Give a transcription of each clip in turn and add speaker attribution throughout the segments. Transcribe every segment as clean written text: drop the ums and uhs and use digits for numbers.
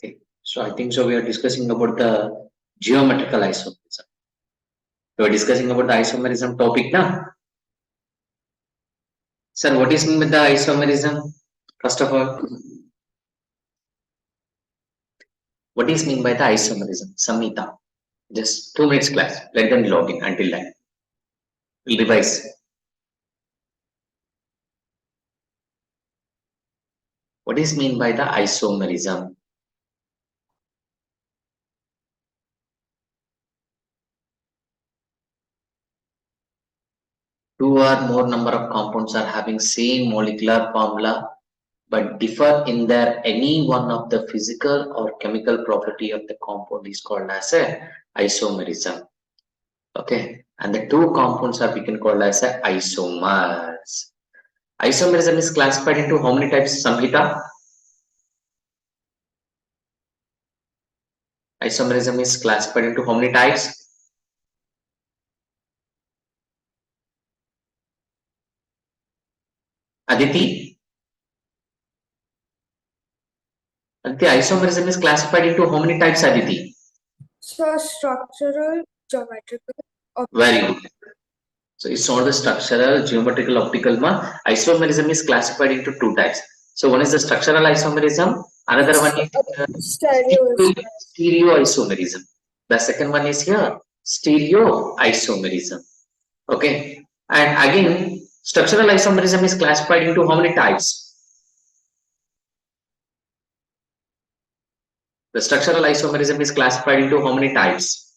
Speaker 1: Okay, so I think so we are discussing about the geometrical isomerism. We are discussing about the isomerism topic now. Sir, what is mean with the isomerism? First of all, what is mean by the isomerism? Samhita. Just 2 minutes class. Let them log in until then. We'll revise. What is mean by the isomerism? Two or more number of compounds are having same molecular formula but differ in their any one of the physical or chemical property of the compound is called as a isomerism. Okay, and the two compounds are we can call as a isomers. Isomerism is classified into how many types, Samhita? Isomerism is classified into how many types? Aditi? Aditi, isomerism is classified into how many types, Aditi?
Speaker 2: So structural, geometrical.
Speaker 1: Very good. So it's not the structural, geometrical, optical. Isomerism is classified into two types. So one is the structural isomerism, another one is stereo isomerism. The second one is here stereo isomerism. Okay, and again, structural isomerism is classified into how many types? The structural isomerism is classified into how many types?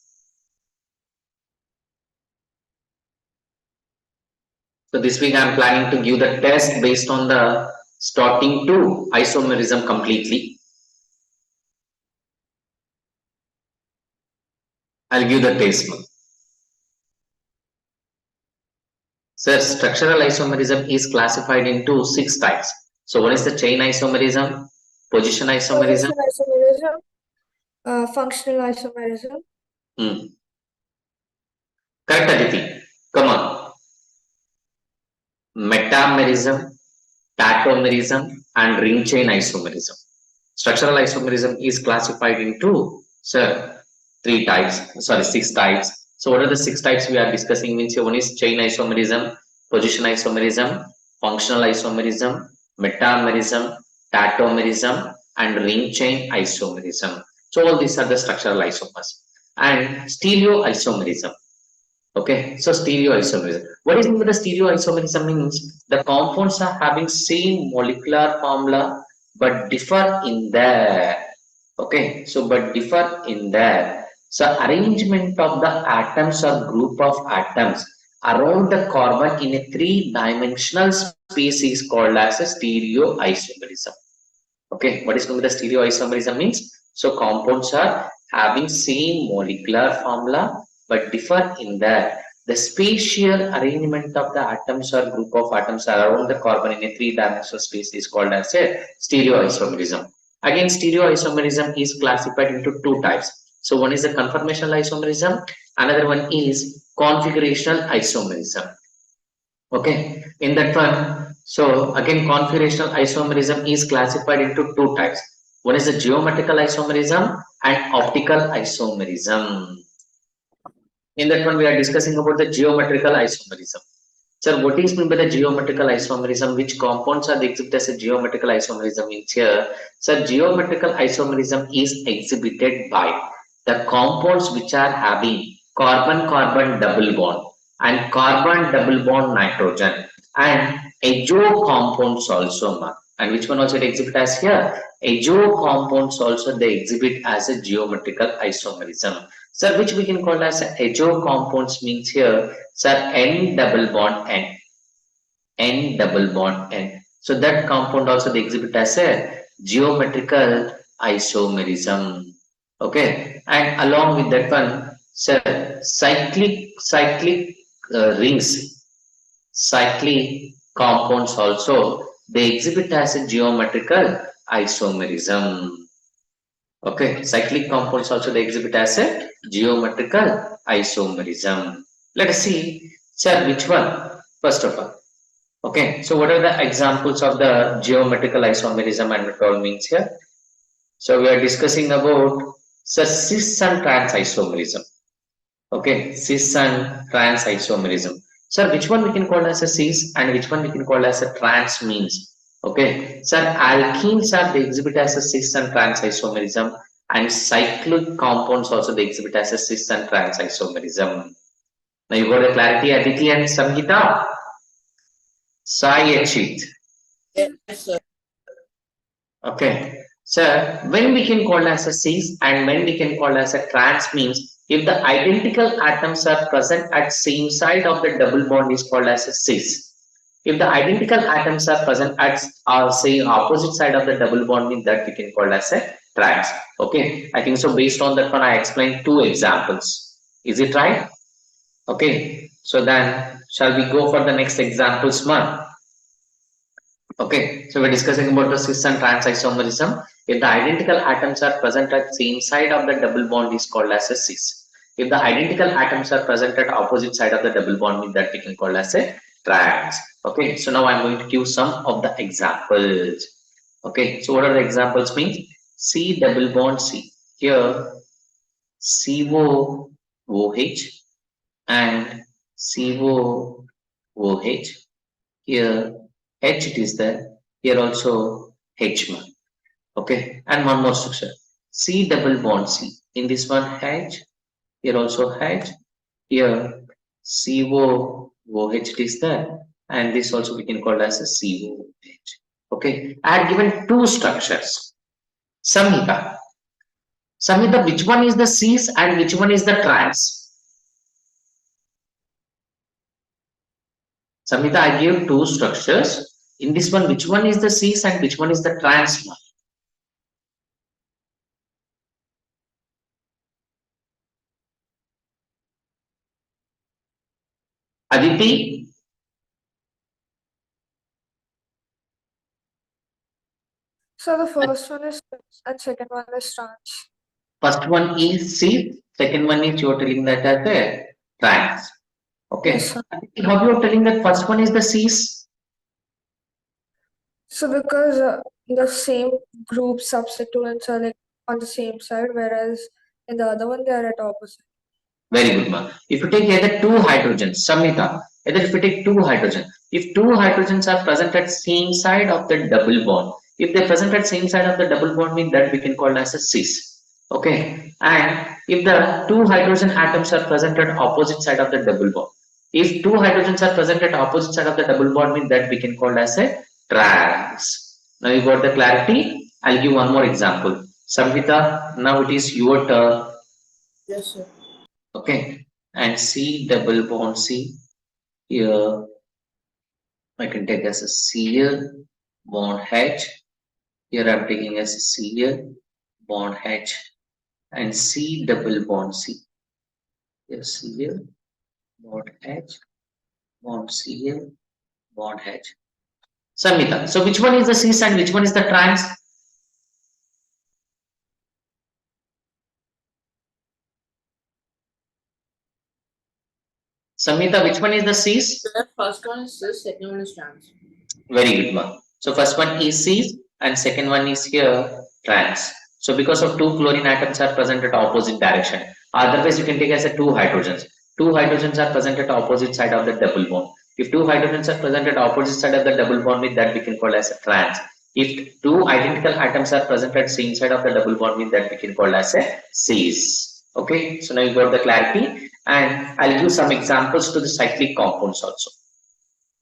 Speaker 1: So this week I am planning to give the test based on the starting to isomerism completely. I'll give the test. Sir, structural isomerism is classified into 6 types. So one is the chain isomerism, position isomerism,
Speaker 2: Functional isomerism.
Speaker 1: Correct, Aditi. Come on. Metamerism, tautomerism, and ring chain isomerism. Structural isomerism is classified into, sir, 3 types. Sorry, 6 types. So what are the 6 types we are discussing? Means one is chain isomerism, position isomerism, functional isomerism, metamerism, tautomerism, and ring chain isomerism. So all these are the structural isomers. And stereo isomerism. Okay, so stereo isomerism. What is meant by the stereo isomerism means the compounds are having same molecular formula but differ in their, okay, so but differ in their, so arrangement of the atoms or group of atoms around the carbon in a 3-dimensional space is called as a stereo isomerism. Okay, what is meant by the stereo isomerism means? So compounds are having same molecular formula but differ in that the spatial arrangement of the atoms or group of atoms around the carbon in a 3-dimensional space is called as a stereoisomerism. Again, stereoisomerism is classified into 2 types. So one is the conformational isomerism, another one is configurational isomerism. Okay, in that one, so again configurational isomerism is classified into 2 types. One is the geometrical isomerism and optical isomerism. In that one, we are discussing about the geometrical isomerism. Sir, what is meant by the geometrical isomerism? Which compounds are exhibited as a geometrical isomerism means here? Sir, geometrical isomerism is exhibited by the compounds which are having carbon-carbon double bond and carbon double bond nitrogen and azo compounds also. And which one also it exhibit as here? Azo compounds also they exhibit as a geometrical isomerism. Sir, which we can call as azo compounds means here, sir, N double bond N. N double bond N. So that compound also they exhibit as a geometrical isomerism. Okay, and along with that one, sir, cyclic rings, cyclic compounds also they exhibit as a geometrical isomerism. Okay, cyclic compounds also they exhibit as a geometrical isomerism. Let us see, sir, which one? First of all, okay. So, what are the examples of the geometrical isomerism and what all means here? So we are discussing about cis and trans isomerism. Okay, cis and trans isomerism. Sir, which one we can call as a cis and which one we can call as a trans means? Okay, sir, alkenes are they exhibit as a cis and trans isomerism, and cyclic compounds also they exhibit as a cis and trans isomerism. Now you got a clarity, Aditi and Samhita? Sai Achit.
Speaker 3: Yes, sir.
Speaker 1: Okay. So when we can call as a cis and when we can call as a trans means if the identical atoms are present at same side of the double bond is called as a cis. If the identical atoms are present at say opposite side of the double bond means that we can call as a trans. Okay. I think so based on that one I explained two examples. Is it right? Okay. So then shall we go for the next examples, man? Okay, so we're discussing about the cis and trans isomerism. If the identical atoms are present at same side of the double bond is called as a cis. If the identical atoms are present at opposite side of the double bond means that we can call as a trans. Okay, so now I'm going to give some of the examples. Okay, so what are the examples means? C double bond C. Here CO OH and CO OH. Here H it is there, here also H man. Okay, and one more structure C double bond C. In this one H, here also H, here CO OH it is there, and this also we can call as a COH. Okay, I had given two structures. Samhita, Samhita, which one is the cis and which one is the trans? Samhita, I gave two structures. In this one, which one is the cis and which one is the trans one? Aditi,
Speaker 2: So the first one is cis and second one is trans.
Speaker 1: first one is cis, second one is you are telling that as a trans. Okay.
Speaker 2: Yes, sir.
Speaker 1: Aditi, how you are telling that first one is the cis?
Speaker 2: So because the same group substituents are like on the same side, whereas in the other one they are at opposite.
Speaker 1: Very good, ma. If you take either two hydrogens, Samhita, either if you take two hydrogens, if two hydrogens are present at same side of the double bond, if they present at same side of the double bond, mean that we can call as a cis. Okay, and if the two hydrogen atoms are present at opposite side of the double bond, if two hydrogens are present at opposite side of the double bond, mean that we can call as a trans. Now you got the clarity. I'll give one more example. Samhita, now it is your turn.
Speaker 3: Yes, sir.
Speaker 1: Okay, and C double bond C here I can take as a Cl bond H. Here I'm taking as a Cl bond H and C double bond C. Here Cl bond H bond Cl bond H. Samhita, so which one is the cis and which one is the trans? Samhita, which one is the cis?
Speaker 3: The first one is cis, second one is trans.
Speaker 1: Very good, ma. So first one is cis and second one is here trans. So because of two chlorine atoms are present at opposite direction. Otherwise you can take as a two hydrogens. Two hydrogens are present at opposite side of the double bond. If two hydrogens are present at opposite side of the double bond, with that we can call as a trans. If two identical atoms are present at same side of the double bond, with that we can call as a cis. Okay, so now you got the clarity, and I'll give some examples to the cyclic compounds also.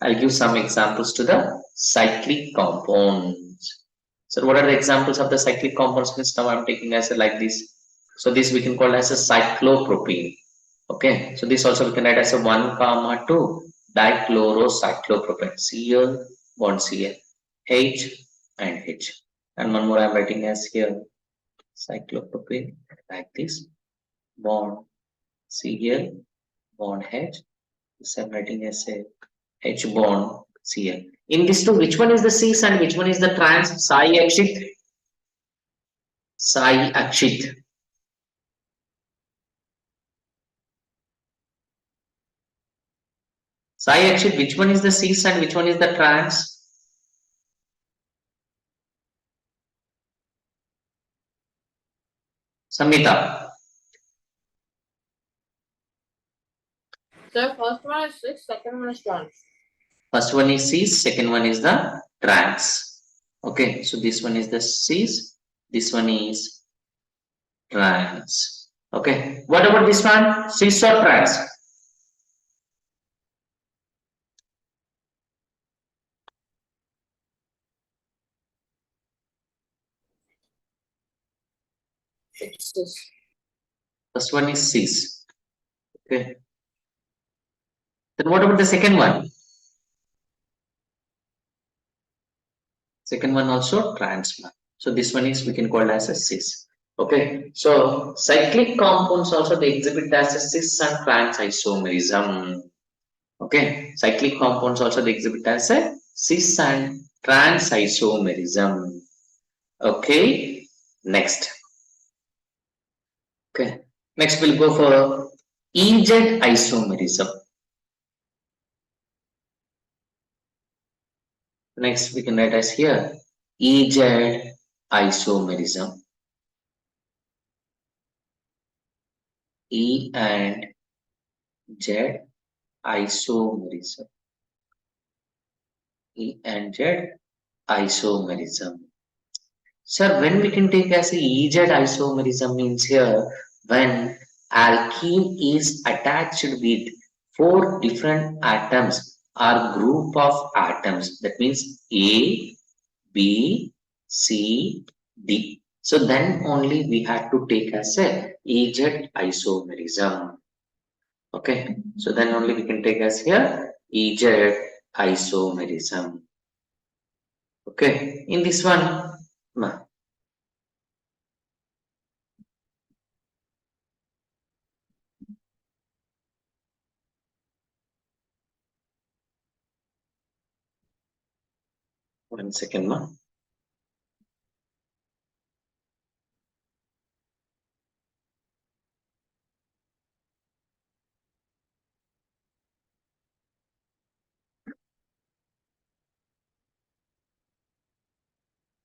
Speaker 1: I'll give some examples to the cyclic compounds. So what are the examples of the cyclic compounds? Now I'm taking as a like this. So this we can call as a cyclopropene. Okay. So this also we can write as a 1, 2 dichlorocyclopropene. Cl bond Cl. H and H. And one more I'm writing as here cyclopropene like this. Bond Cl bond H. This I'm writing as a H bond Cl. In these two, which one is the cis and which one is the trans? Sai Akshit. Sai Akshit. Sai Akshit, which one is the cis and which one is the trans? Samita.
Speaker 3: Sir, first one is 6, second one is trans.
Speaker 1: First one is cis, second one is the trans. Okay, so this one is the cis, this one is trans. Okay, what about this one? Cis or trans?
Speaker 3: It's cis.
Speaker 1: First one is cis. Okay. Then what about the second one? Second one also trans one. So this one is we can call as a cis. Okay. So cyclic compounds also they exhibit as a cis and trans isomerism. Okay. Cyclic compounds also they exhibit as a cis and trans isomerism. Okay. Next. Okay. Next we'll go for EZ isomerism. Next we can write as here EZ isomerism. E and Z isomerism. E and Z isomerism. Sir, when we can take as a EZ isomerism means here when alkene is attached with four different atoms or group of atoms, that means A, B, C, D. So then only we have to take as a EZ isomerism. Okay, so then only we can take as here EZ isomerism. Okay, in this one, one second, ma.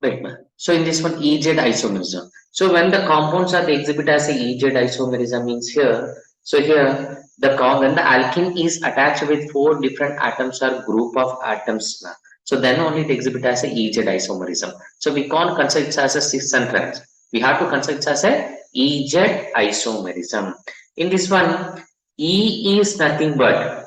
Speaker 1: Right, ma. So in this one, EZ isomerism. So when the compounds are they exhibit as a EZ isomerism means here. So here when the alkene is attached with four different atoms or group of atoms, ma. So then only it exhibit as a EZ isomerism. So we can't consider it as a cis and trans. We have to consider it as a EZ isomerism. In this one, E is nothing but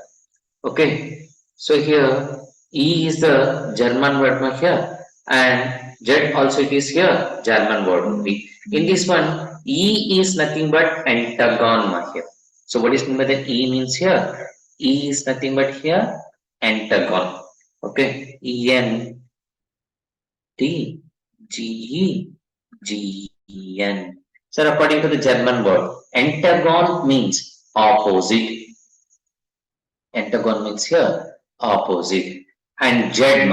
Speaker 1: okay. So here E is the German word here and Z also it is here German word only. In this one E is nothing but antagon here. So what is meant by the E means here? E is nothing but here antagon. Okay. E N T G E G E N. So according to the German word, antagon means opposite. Antagon means here opposite and Z.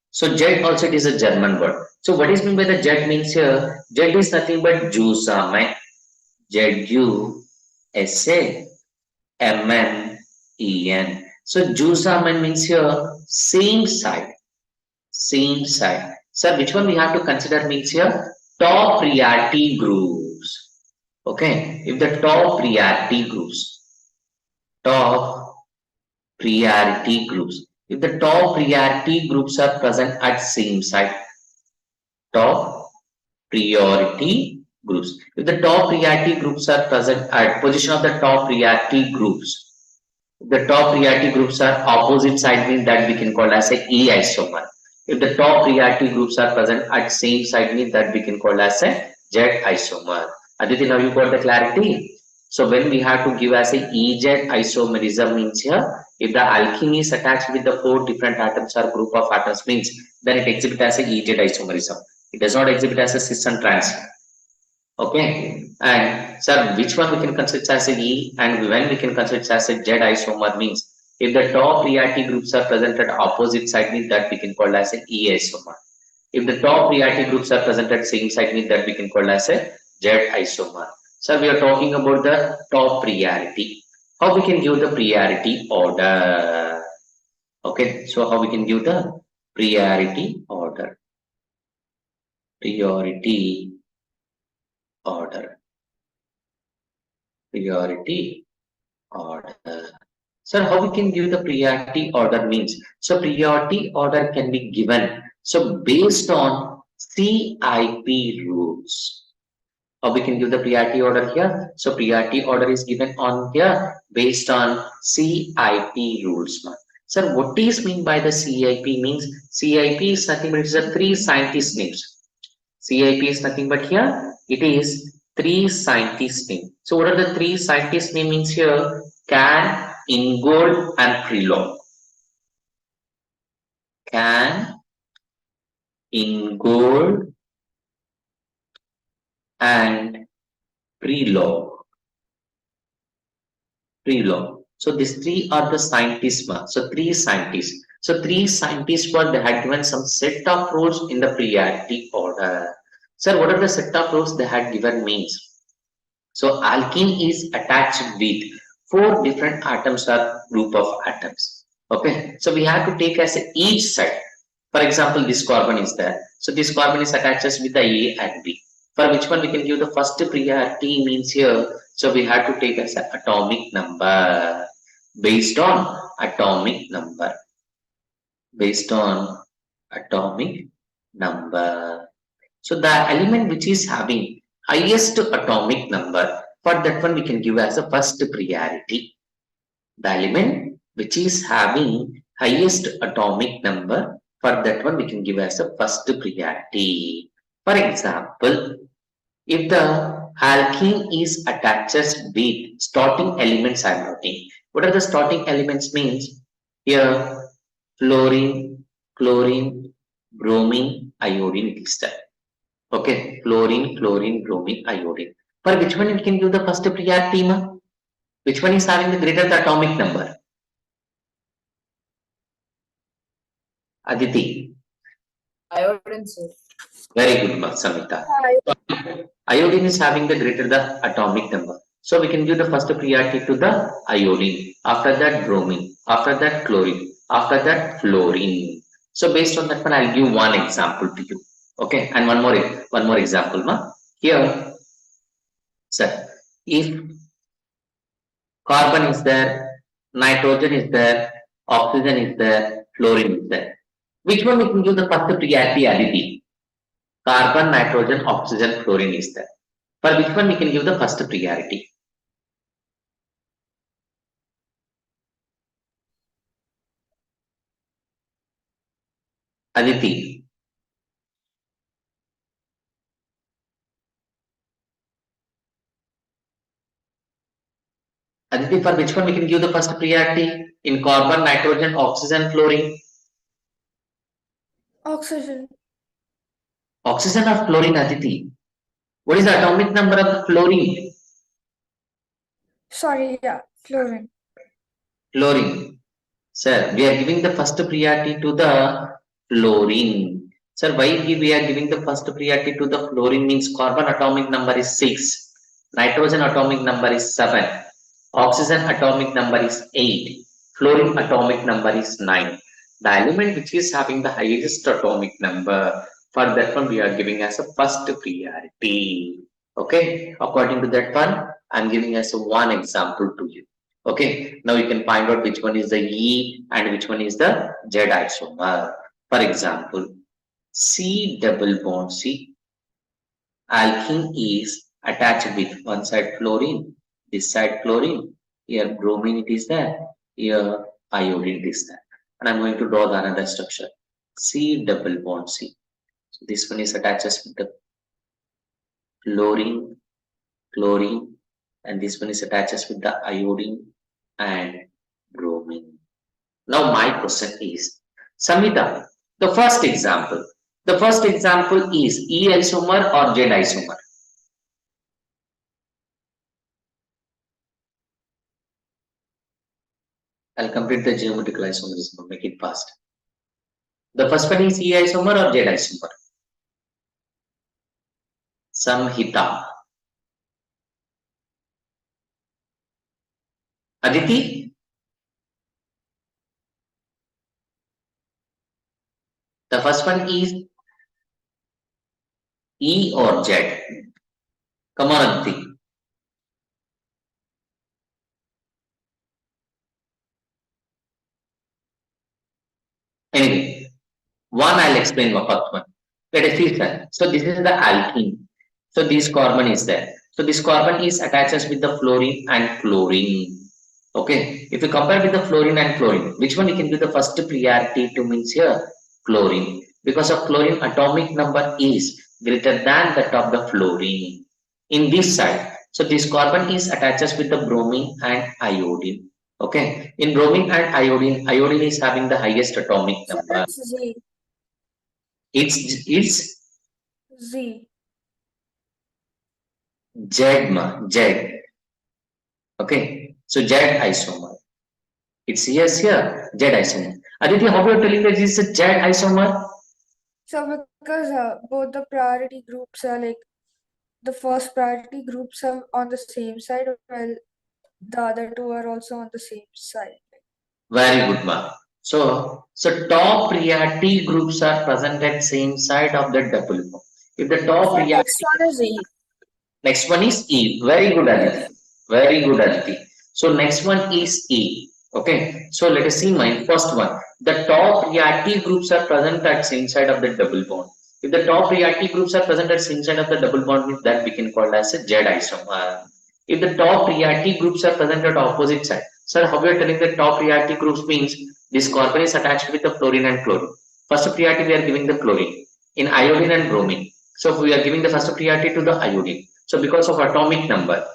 Speaker 1: So Z also it is a German word. So what is meant by the Z means here? Z is nothing but Zusammen. Z-U-S-A-M-M-E-N. So Zusammen means here same side. Same side. So which one we have to consider means here? Top priority groups. Okay. If the top priority groups. Top priority groups. If the top priority groups are present at same site, top priority groups. If the top priority groups are present at position of the top priority groups, if the top priority groups are opposite side means that we can call as a E isomer. If the top priority groups are present at same side means that we can call as a Z isomer. Aditi, now you got the clarity? So when we have to give as a EZ isomerism means here, if the alkene is attached with the four different atoms or group of atoms means then it exhibits as a EZ isomerism. It does not exhibit as a cis and trans. Okay. And sir, which one we can consider as a E and when we can consider as a Z isomer means if the top priority groups are present at opposite side means that we can call as a E isomer. If the top priority groups are present at same side means that we can call as a Z isomer. So we are talking about the top priority. How we can give the priority order? Okay, so how we can give the priority order? Priority order. Priority order. Sir, how we can give the priority order means? So priority order can be given. So based on CIP rules. How we can give the priority order here? So priority order is given on here based on CIP rules. Sir, what is mean by the CIP means? CIP is nothing but it's a three scientist names. CIP is nothing but here it is three scientist name. So what are the three scientist name means here? Can, Ingold and Prelog. Can, Ingold and Prelog. So these three are the scientists. So three scientists. So three scientists were they had given some set of rules in the priority order. Sir, what are the set of rules they had given means? So alkene is attached with four different atoms or group of atoms. Okay, so we have to take as each side. For example, this carbon is there. So this carbon is attached with the A and B. For which one we can give the first priority means here. So we have to take as an atomic number based on atomic number. Based on atomic number. So the element which is having highest atomic number, for that one we can give as a first priority. The element which is having highest atomic number, for that one we can give as a first priority. For example, if the alkene is attached with starting elements I am noting. What are the starting elements means? Here fluorine, chlorine, bromine, iodine it is there. Okay, fluorine, chlorine, bromine, iodine. For which one it can give the first priority? Which one is having the greater atomic number? Aditi.
Speaker 3: Iodine, sir.
Speaker 1: Very good, Samita. Iodine is having the greater the atomic number. So we can give the first priority to the iodine. After that, bromine. After that, chlorine. After that, fluorine. So based on that one, I'll give one example to you. Okay, and one more example, Here, sir, if carbon is there, nitrogen is there, oxygen is there, fluorine is there. Which one we can give the first priority additive? Carbon, nitrogen, oxygen, fluorine is there. For which one we can give the first priority? Aditi. Aditi, for which one we can give the first priority? In carbon, nitrogen, oxygen, fluorine?
Speaker 2: Oxygen.
Speaker 1: Oxygen or fluorine, Aditi? What is the atomic number of the fluorine?
Speaker 2: Sorry, yeah, fluorine.
Speaker 1: Fluorine. Sir, we are giving the first priority to the fluorine. Sir, why we are giving the first priority to the fluorine means carbon atomic number is 6, nitrogen atomic number is 7, oxygen atomic number is 8, fluorine atomic number is 9. The element which is having the highest atomic number, for that one we are giving as a first priority. Okay, according to that one, I am giving as a one example to you. Okay, now you can find out which one is the E and which one is the Z isomer. For example, C double bond C, alkene is attached with one side fluorine, this side fluorine, here bromine it is there, here iodine it is there. And I'm going to draw the another structure. C double bond C. So this one is attached with the fluorine, chlorine, and this one is attached with the iodine and bromine. Now my question is, Samita, the first example. The first example is E isomer or Z isomer? I'll complete the geometrical isomerism, make it fast. The first one is E isomer or Z isomer? Samhita. Aditi? The first one is E or Z? Come on, Aditi. Anyway, one I'll explain the first one. Let us see, sir. So this is the alkene. So this carbon is there. So this carbon is attaches with the fluorine and chlorine. Okay. If you compare with the fluorine and chlorine, which one you can give the first priority to means here? Chlorine. Because of chlorine atomic number is greater than that of the fluorine. In this side, so this carbon is attaches with the bromine and iodine. Okay. In bromine and iodine is having the highest atomic
Speaker 2: So
Speaker 1: number.
Speaker 2: it's Z.
Speaker 1: It's
Speaker 2: Z.
Speaker 1: Z. Okay. So Z isomer. It's yes here, Z isomer. Aditya, how you are telling that this is a Z isomer?
Speaker 2: So because both the priority groups are like the first priority groups are on the same side, while the other two are also on the same side.
Speaker 1: Very good, ma. So top priority groups are present at same side of the double bond. If the top
Speaker 2: So
Speaker 1: priority,
Speaker 2: next one is E.
Speaker 1: next one is E. Very good, Aditi. Very good, Aditi. So next one is E. Okay. So let us see my first one. The top priority groups are present at same side of the double bond. If the top priority groups are present at same side of the double bond, means that we can call as a Z isomer. If the top priority groups are present at opposite side, sir, how we are telling the top priority groups means this carbon is attached with the fluorine and chlorine. First priority we are giving the chlorine. In iodine and bromine. So we are giving the first priority to the iodine. So because of atomic number,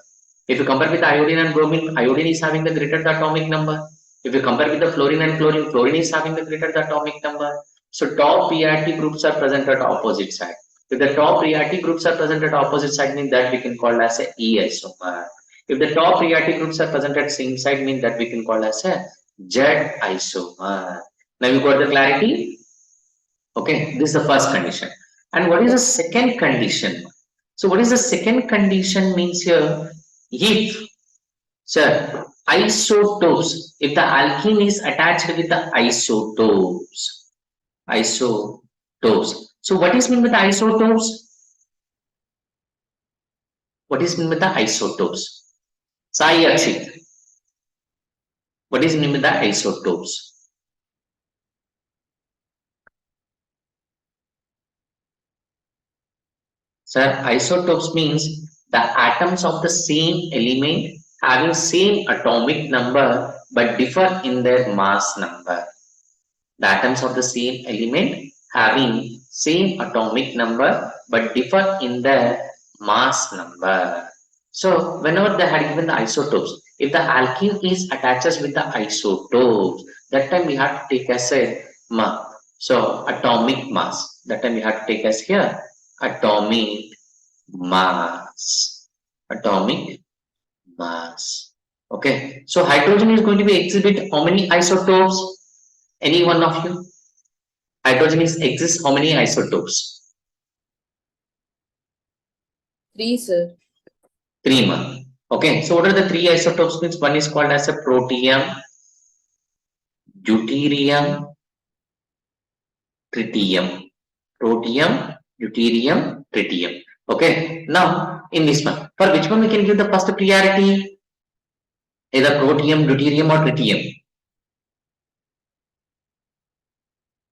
Speaker 1: if you compare with iodine and bromine, iodine is having the greater the atomic number. If you compare with the fluorine and chlorine, fluorine is having the greater the atomic number. So top priority groups are present at opposite side. If the top priority groups are present at opposite side, means that we can call as a E isomer. If the top priority groups are present at same side, means that we can call as a Z isomer. Now you got the clarity? Okay, this is the first condition. And what is the second condition? So what is the second condition means here? If, sir, isotopes, if the alkene is attached with the isotopes. So what is mean with the isotopes? What is mean with the isotopes? Sai Akshit, what is mean with the isotopes? Sir, isotopes means the atoms of the same element having same atomic number but differ in their mass number. The atoms of the same element having same atomic number but differ in their mass number. So whenever they had given the isotopes, if the alkene is attaches with the isotopes, that time we have to take as a mass. So atomic mass. That time we have to take as here atomic mass. Atomic mass. Okay. So hydrogen is going to be exhibit how many isotopes? Any one of you? Hydrogen is exists how many isotopes?
Speaker 3: 3, sir.
Speaker 1: 3 ma. Okay. So what are the 3 isotopes? Means one is called as a protium, deuterium, tritium. Protium, deuterium, tritium. Okay. Now in this one, for which one we can give the first priority? Either protium, deuterium, or tritium.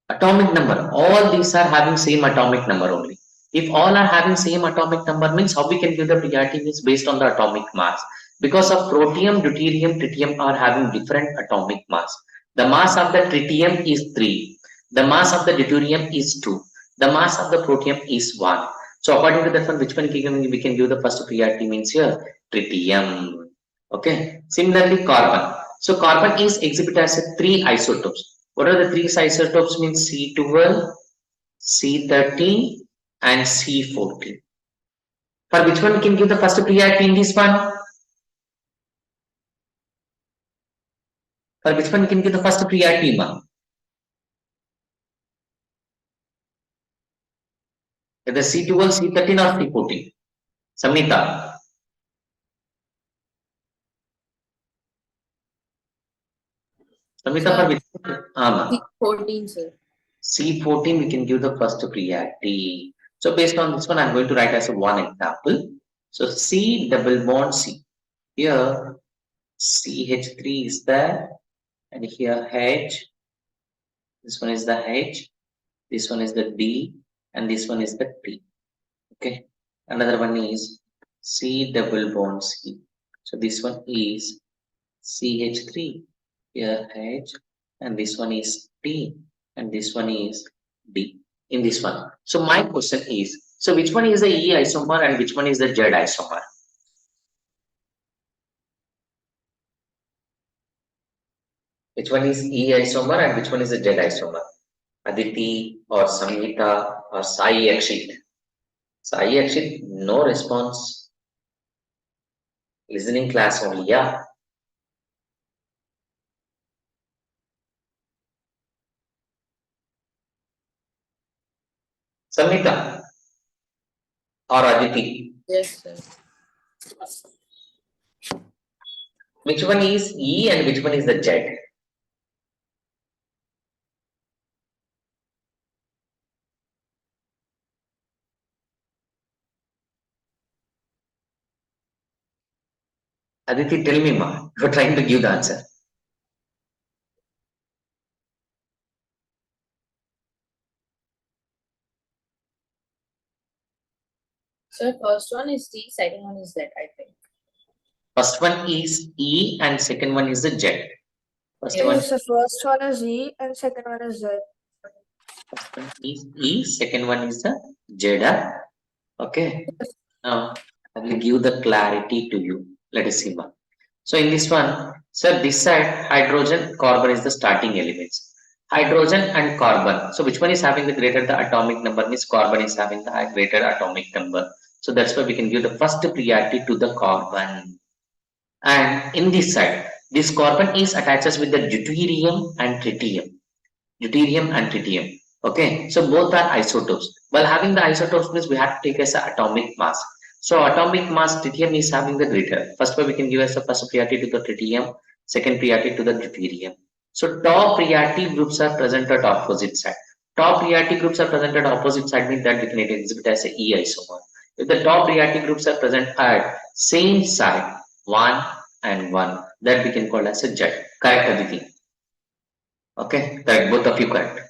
Speaker 1: Atomic number. All these are having same atomic number only. If all are having same atomic number, means how we can give the priority is based on the atomic mass. Because of protium, deuterium, tritium are having different atomic mass. The mass of the tritium is 3. The mass of the deuterium is 2. The mass of the protium is 1. So according to that one, which one we can give the first priority means here tritium. Okay. Similarly, carbon. So carbon is exhibited as a 3 isotopes. What are the 3 isotopes means C12, C13 and C14. For which one we can give the first priority in this one? For which one we can give the first priority, ma'am? Either C12, C13 or C14. Samita. Samita,
Speaker 3: Sir,
Speaker 1: for which one?
Speaker 3: 14, sir.
Speaker 1: C14 we can give the first priority. So based on this one, I'm going to write as a one example. So C double bond C. Here CH3 is there and here H This one is the H, this one is the D, and this one is the T. Okay. Another one is C double bond C. So this one is CH3. Here H, and this one is T, and this one is D in this one. So my question is, so which one is the E isomer and which one is the Z isomer? Which one is E isomer and which one is the Z isomer? Aditi or Samhita or Sai Akshit? Sai Akshit, no response. Listening class only, yeah. Samhita or Aditi?
Speaker 3: Yes, sir.
Speaker 1: Which one is E and which one is the Z? Aditi, tell me, ma. You're trying to give the answer.
Speaker 3: Sir, first one is D, second one is Z, I think.
Speaker 1: First one is E and second one is the Z. First one,
Speaker 2: Yes, the first one is E and second one is Z.
Speaker 1: first one is E, second one is the Z. Okay. Now, I will give the clarity to you. Let us see, ma. So in this one, sir, this side, hydrogen, carbon is the starting elements. Hydrogen and carbon. So which one is having the greater the atomic number? Means carbon is having the greater atomic number. So that's why we can give the first priority to the carbon. And in this side, this carbon is attached with the deuterium and tritium. Deuterium and tritium. Okay, so both are isotopes. While having the isotopes means we have to take as an atomic mass. So atomic mass tritium is having the greater. First one we can give as a first priority to the tritium, second priority to the deuterium. So top priority groups are present at opposite side. Top priority groups are present at opposite side means that we can exhibit as a E isomer. If the top priority groups are present at same side, 1 and 1, that we can call as a Z. Correct, Aditi? Okay, correct. Both of you correct.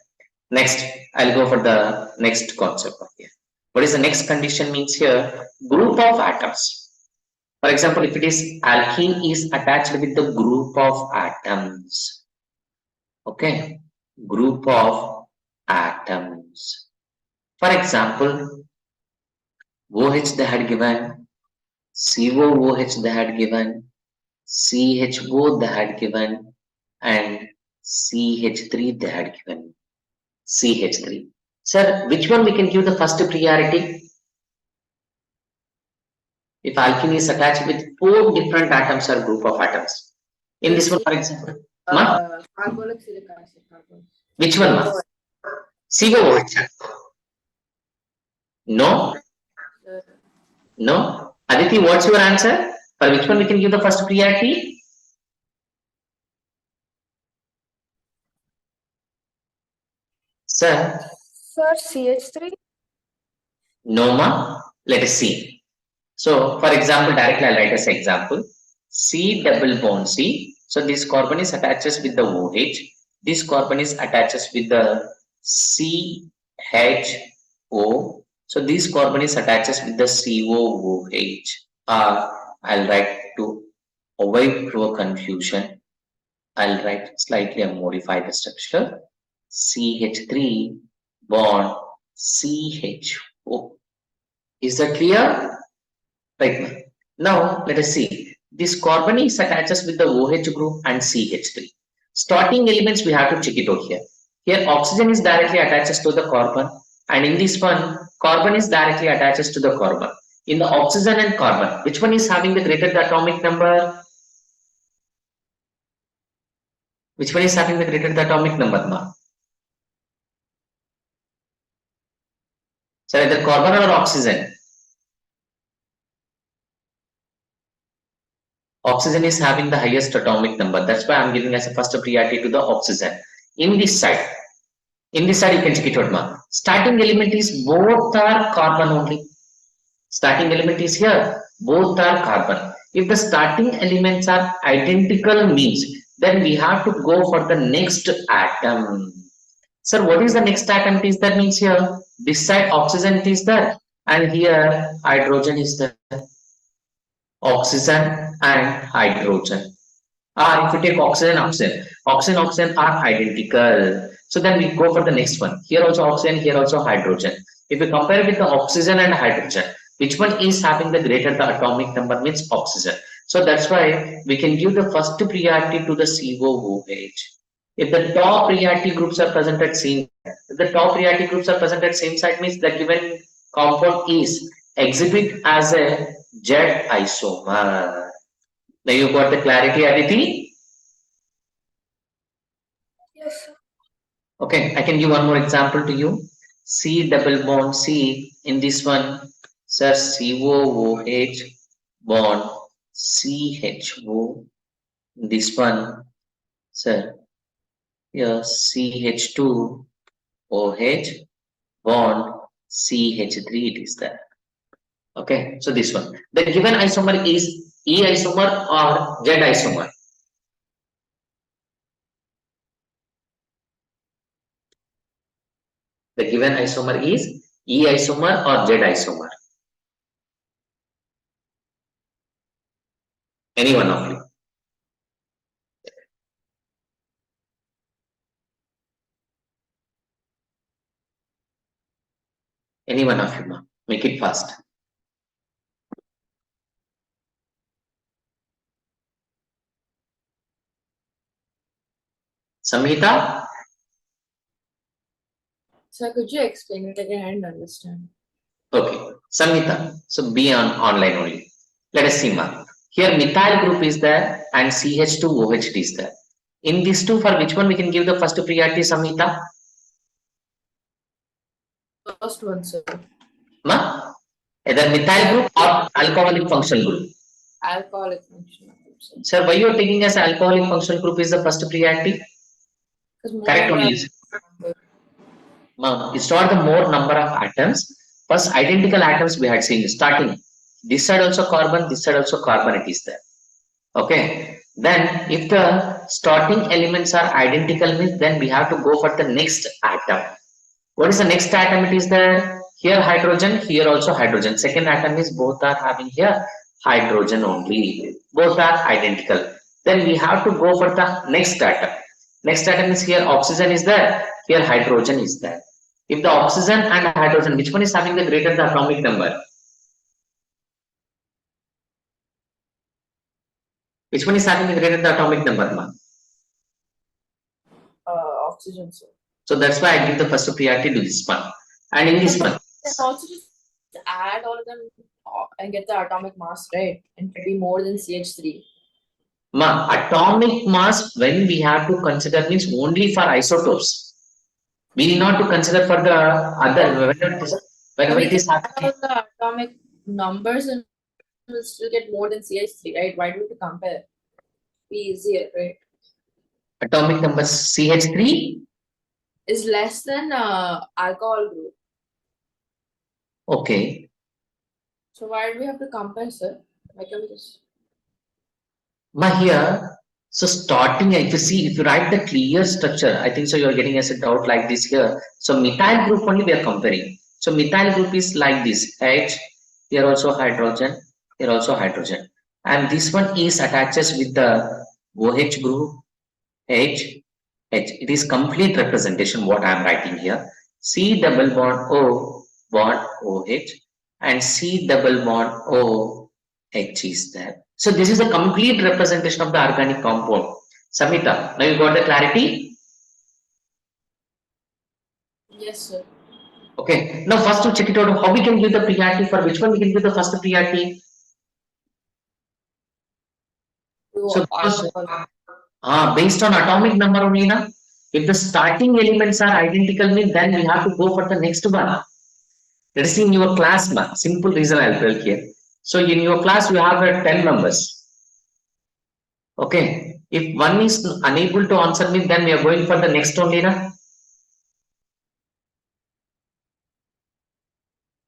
Speaker 1: Next, I'll go for the next concept here. What is the next condition means here? Group of atoms. For example, if it is alkene is attached with the group of atoms. Okay, group of atoms. For example, OH they had given, COOH they had given, CHO they had given, and CH3 they had given. CH3. Sir, which one we can give the first priority? If alkene is attached with 4 different atoms or group of atoms. In this one, for example,
Speaker 3: Carbonic silica acid.
Speaker 1: which one, ma? COOH. No? No? Aditi, what's your answer? For which one we can give the first priority? Sir?
Speaker 2: Sir, CH3?
Speaker 1: No, ma? Let us see. So, for example, directly I'll write as example. C double bond C. So, this carbon is attached with the OH. This carbon is attached with the CHO. So, this carbon is attached with the COOH. I'll write to avoid confusion. I'll write slightly and modify the structure. CH3 bond CHO. Is that clear? Right. Now let us see. This carbon is attached with the OH group and CH3. Starting elements we have to check it out here. Here oxygen is directly attached to the carbon, and in this one carbon is directly attached to the carbon. In the oxygen and carbon, which one is having the greater the atomic number? Which one is having the greater the atomic number, ma? So either carbon or oxygen. Oxygen is having the highest atomic number. That's why I'm giving as a first priority to the oxygen. In this side you can check it out, ma. Starting element is both are carbon only. Starting element is here, both are carbon. If the starting elements are identical means, then we have to go for the next atom. Sir, what is the next atom is there? Means here, this side oxygen is there, and here hydrogen is there. Oxygen and hydrogen. If you take oxygen are identical. So then we go for the next one. Here also oxygen, here also hydrogen. If we compare with the oxygen and hydrogen, which one is having the greater the atomic number means oxygen. So that's why we can give the first priority to the COOH. If the top priority groups are present at same, if the top priority groups are present at same site means the given compound is exhibit as a jet isomer. Now you got the clarity, Aditi?
Speaker 2: Yes, sir.
Speaker 1: Okay, I can give one more example to you. C double bond C in this one, sir, COOH bond CHO. This one, sir, here CH2OH bond CH3 it is there. Okay, so this one. The given isomer is E isomer or Z isomer. The given isomer is E isomer or Z isomer. Any one of you. Any one of you, make it fast. Samhita?
Speaker 3: Sir, could you explain it again? I didn't understand.
Speaker 1: Okay, Samhita. So be on online only. Let us see, ma. Here methyl group is there and CH2OH is there. In these two, for which one we can give the first priority, Samhita?
Speaker 3: First one, sir.
Speaker 1: Ma? Either methyl group or alcoholic functional group.
Speaker 3: Alcoholic functional group, sir.
Speaker 1: Sir, why you are taking as alcoholic functional group is the first priority? Correct only. It's not the more number of atoms. First, identical atoms we had seen starting. This side also carbon, this side also carbon it is there. Okay. Then, if the starting elements are identical, means then we have to go for the next atom. What is the next atom? It is there. Here hydrogen, here also hydrogen. Second atom is both are having here hydrogen only. Both are identical. Then we have to go for the next atom. Next atom is here oxygen is there. Here hydrogen is there. If the oxygen and hydrogen, which one is having the greater the atomic number? Which one is having the greater the atomic number, ma?
Speaker 3: Oxygen, sir.
Speaker 1: So that's why I give the first priority to this one. And in this one,
Speaker 3: Then also just add all of them and get the atomic mass, right? And it be more than CH3.
Speaker 1: ma, atomic mass when we have to consider means only for isotopes. We need not to consider for the other whenever it is happening.
Speaker 3: All the atomic numbers and will still get more than CH3, right? Why do we have to compare? Be easier, right?
Speaker 1: Atomic number CH3.
Speaker 3: Is less than alcohol group.
Speaker 1: Okay.
Speaker 3: So why do we have to compare, sir? Why can we just
Speaker 1: Ma here, so starting, if you see, if you write the clear structure, I think so you are getting as a doubt like this here. So methyl group only we are comparing. So methyl group is like this, H, here also hydrogen, here also hydrogen. And this one is attaches with the OH group, H, H. It is complete representation what I am writing here. C double bond O bond OH and C double bond O H is there. So this is a complete representation of the organic compound. Samhita, now you got the clarity?
Speaker 3: Yes, sir.
Speaker 1: Okay. Now first to check it out how we can give the priority for which one we can give the first priority. So based on atomic number only na. If the starting elements are identical, then we have to go for the next one. Let us see in your class, ma. Simple reason I'll tell here. So in your class you have 10 members. Okay. If one is unable to answer me, then we are going for the next only, na.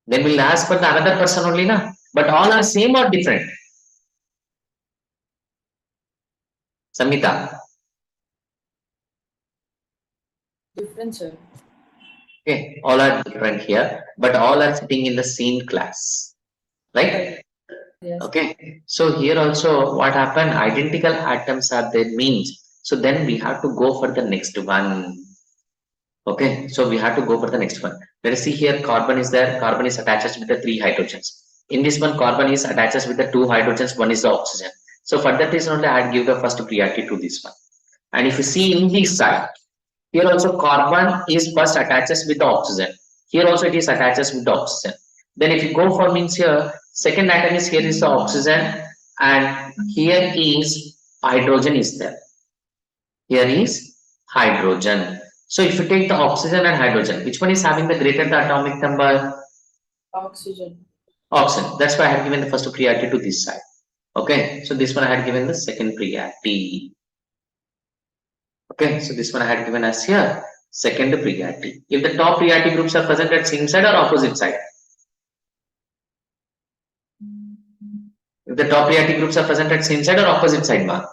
Speaker 1: Then we'll ask for the another person only, na. But all are same or different? Samhita.
Speaker 3: different, sir.
Speaker 1: Okay, all are different here, but all are sitting in the same class, right?
Speaker 3: Yes.
Speaker 1: Okay, so here also what happened? Identical atoms are there means. So then we have to go for the next one. Okay, so we have to go for the next one. Let us see here, carbon is there. Carbon is attached with the 3 hydrogens. In this one, carbon is attached with the 2 hydrogens. One is the oxygen. So for that reason only, I'd give the first priority to this one. And if you see in this side, here also carbon is first attaches with the oxygen. Here also it is attaches with the oxygen. Then if you go for means here, second atom is here is the oxygen, and here is hydrogen is there. Here is hydrogen. So if you take the oxygen and hydrogen, which one is having the greater the atomic number?
Speaker 3: Oxygen.
Speaker 1: Oxygen. That's why I had given the first priority to this side. Okay, so this one I had given the second priority. Okay, so this one I had given as here second priority. If the top priority groups are present at same side or opposite side? If the top priority groups are present at same side or opposite side, ma?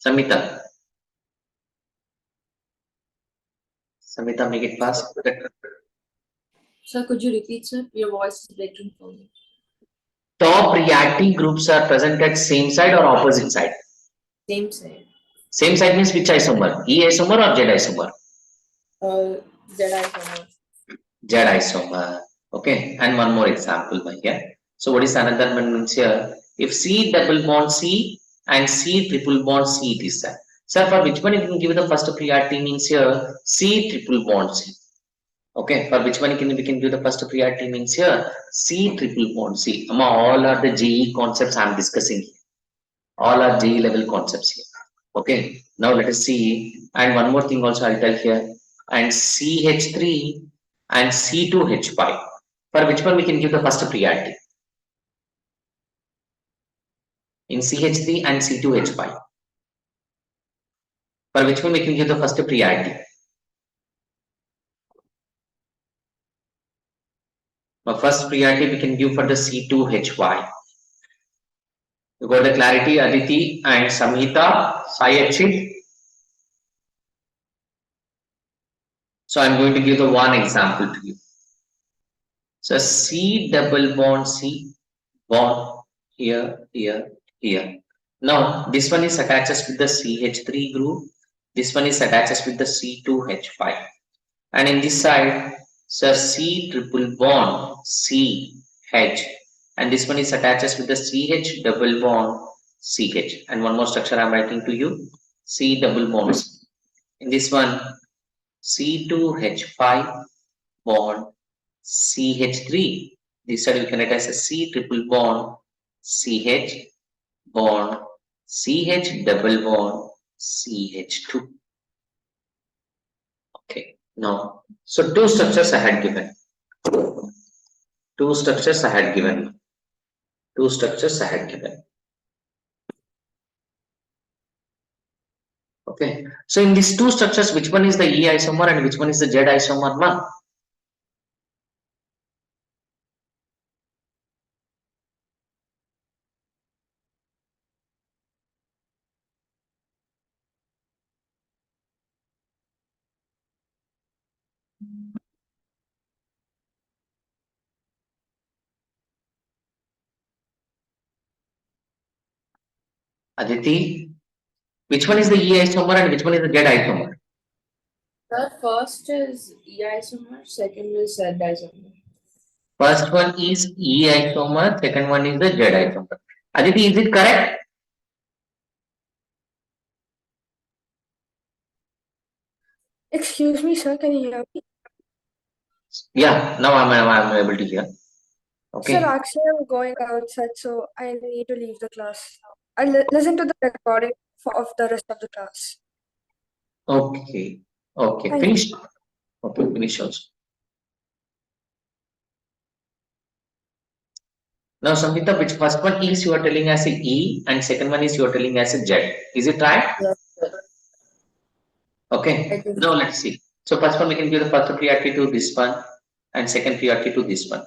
Speaker 1: Samita. Samita, make it fast.
Speaker 3: Sir, could you repeat, sir? Your voice is breaking for me.
Speaker 1: Top priority groups are present at same side or opposite side?
Speaker 3: Same side.
Speaker 1: Same side means which isomer? E isomer or Z isomer?
Speaker 3: Z isomer.
Speaker 1: Z isomer. Okay, and one more example by here. So what is another one means here? If C double bond C and C triple bond C it is there. So for which one you can give the first priority means here C triple bond C. Okay, for which one we can give the first priority means here C triple bond C. All are the JEE concepts I am discussing here. All are JEE level concepts here. Okay, now let us see. And one more thing also I'll tell here. And CH3 and C2H5. For which one we can give the first priority? In CH3 and C2H5. For which one we can give the first priority? The first priority we can give for the C2H5. You got the clarity, Aditi and Samhita, Sayachit. So I'm going to give the one example to you. So C double bond C bond here, here, here. Now this one is attached with the CH3 group. This one is attached with the C2H5. And in this side, so C triple bond C H. And this one is attached with the CH double bond CH. And one more structure I'm writing to you, C double bond C. In this one, C2H5 bond CH3. This side we can write as a C triple bond CH bond CH double bond CH2. Okay, now, so two structures I had given. Two structures I had given. Two structures I had given. Okay, so in these two structures, which one is the E isomer and which one is the Z isomer, ma? Aditi, which one is the E isomer and which one is the Z isomer?
Speaker 3: The first is E isomer, second is Z isomer.
Speaker 1: First one is E isomer, second one is the Z isomer. Aditi, is it correct?
Speaker 2: Excuse me, sir, can you hear me?
Speaker 1: Yeah, now I'm able to hear. Okay.
Speaker 2: Sir, actually, I'm going outside, so I need to leave the class now. I'll listen to the recording of the rest of the class.
Speaker 1: Okay. Okay.
Speaker 2: Thank
Speaker 1: Finish. Okay, finish also. Now, Samhita, which first one is you are telling as a E and second one is you are telling as a Z. Is it right?
Speaker 3: Yes, sir.
Speaker 1: Okay. Now let's see. So first one we can give the first priority to this one and second priority to this one.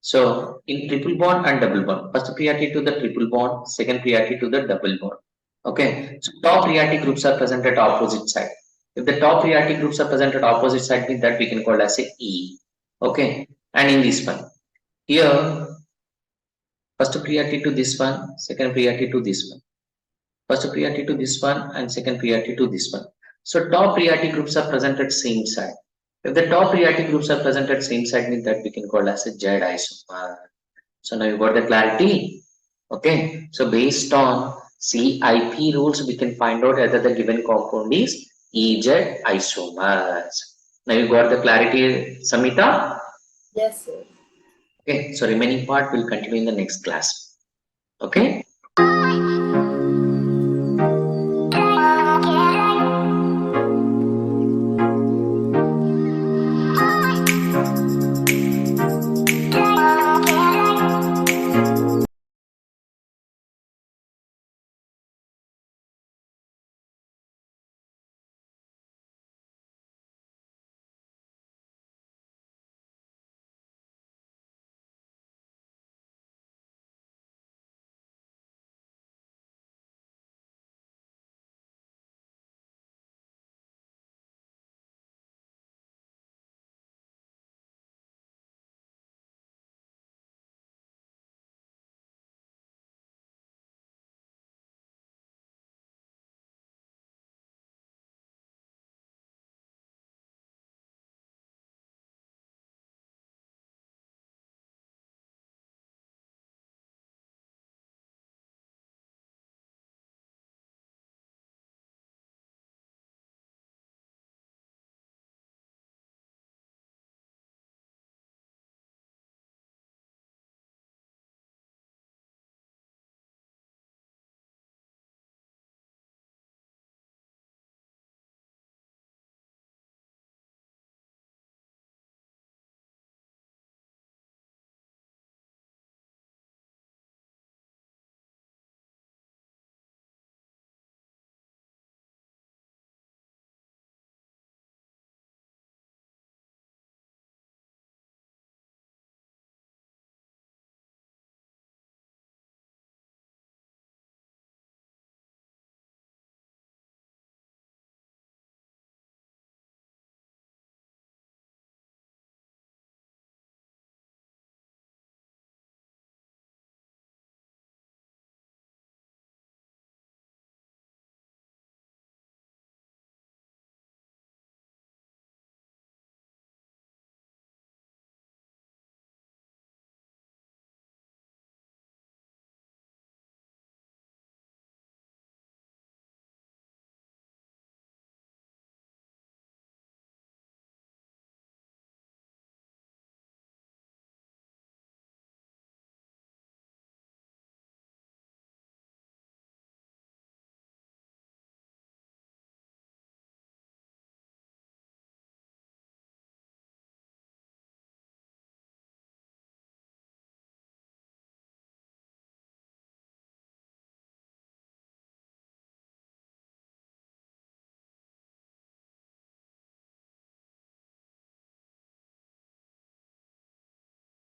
Speaker 1: So in triple bond and double bond, first priority to the triple bond, second priority to the double bond. Okay, so top priority groups are present at opposite side. If the top priority groups are present at opposite side, means that we can call as a E. Okay, and in this one, here first priority to this one, second priority to this one, first priority to this one, and second priority to this one. So top priority groups are present at same side. If the top priority groups are present at same side, means that we can call as a Z isomer. So now you got the clarity. Okay. So based on CIP rules, we can find out whether the given compound is EZ isomers. Now you got the clarity, Samita?
Speaker 3: Yes, sir.
Speaker 1: Okay. So remaining part will continue in the next class. Okay.